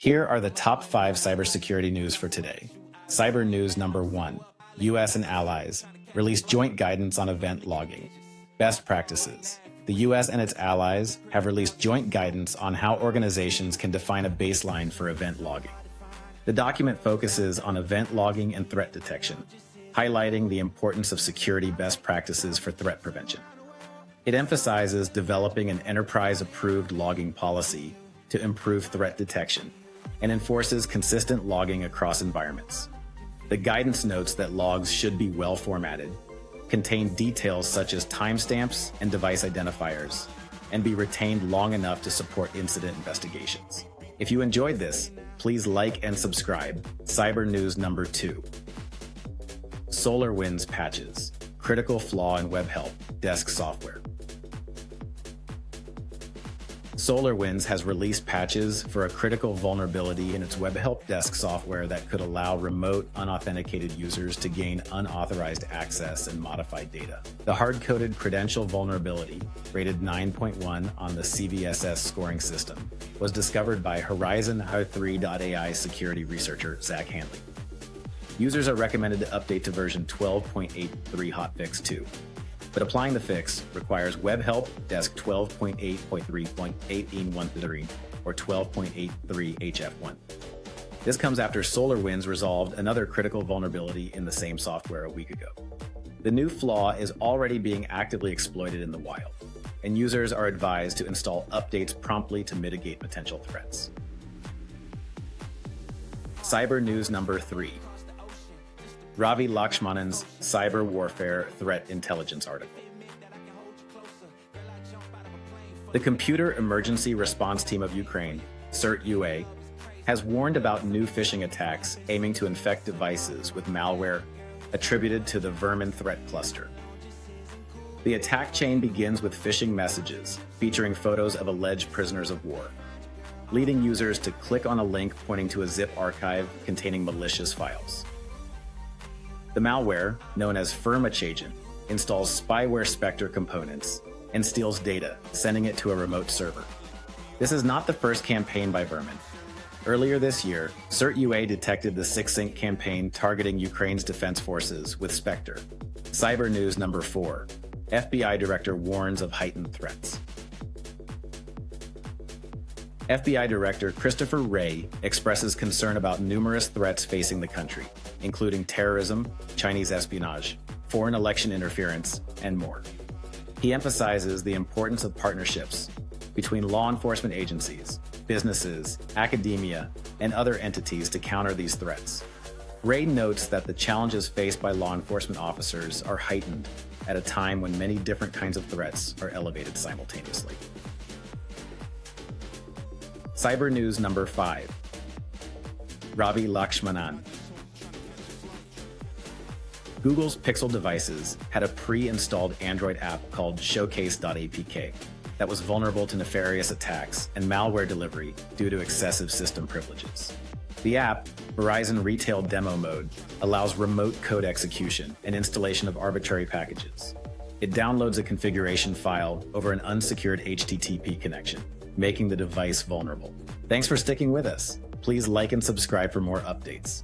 Here are the top 5 cybersecurity news for today. Cyber news number 1. U.S. and allies release joint guidance on event logging. Best practices. The U.S. and its allies have released joint guidance on how organizations can define a baseline for event logging. The document focuses on event logging and threat detection, highlighting the importance of security best practices for threat prevention. It emphasizes developing an enterprise-approved logging policy to improve threat detection and enforces consistent logging across environments. The guidance notes that logs should be well formatted, contain details such as timestamps and device identifiers, and be retained long enough to support incident investigations. If you enjoyed this, please like and subscribe. Cyber news number 2. SolarWinds patches. Critical flaw in web help desk software. SolarWinds has released patches for a critical vulnerability in its web help desk software that could allow remote, unauthenticated users to gain unauthorized access and modify data. The hard-coded credential vulnerability, rated 9.1 on the CVSS scoring system, was discovered by Horizon-3.ai security researcher Zach Hanley. Users are recommended to update to version 12.83 hotfix 2. But applying the fix requires Web Help Desk 12.8.3.1813 or 12.83 HF1. This comes after SolarWinds resolved another critical vulnerability in the same software a week ago. The new flaw is already being actively exploited in the wild, and users are advised to install updates promptly to mitigate potential threats. Cyber news number 3. Ravi Lakshmanan's Cyber Warfare Threat Intelligence article. The Computer Emergency Response Team of Ukraine, CERT-UA, has warned about new phishing attacks aiming to infect devices with malware attributed to the Vermin threat cluster. The attack chain begins with phishing messages featuring photos of alleged prisoners of war, leading users to click on a link pointing to a zip archive containing malicious files. The malware, known as Agent, installs spyware Spectre components and steals data, sending it to a remote server. This is not the first campaign by Vermin. Earlier this year, CERT-UA detected the SixSync campaign targeting Ukraine's defense forces with Spectre. Cyber news number 4. FBI director warns of heightened threats. FBI Director Christopher Wray expresses concern about numerous threats facing the country, including terrorism, Chinese espionage, foreign election interference, and more. He emphasizes the importance of partnerships between law enforcement agencies, businesses, academia, and other entities to counter these threats. Wray notes that the challenges faced by law enforcement officers are heightened at a time when many different kinds of threats are elevated simultaneously. Cyber news number 5. Ravi Lakshmanan. Google's Pixel devices had a pre-installed Android app called Showcase.apk that was vulnerable to nefarious attacks and malware delivery due to excessive system privileges. The app, Verizon Retail Demo Mode, allows remote code execution and installation of arbitrary packages. It downloads a configuration file over an unsecured HTTP connection, making the device vulnerable. Thanks for sticking with us. Please like and subscribe for more updates.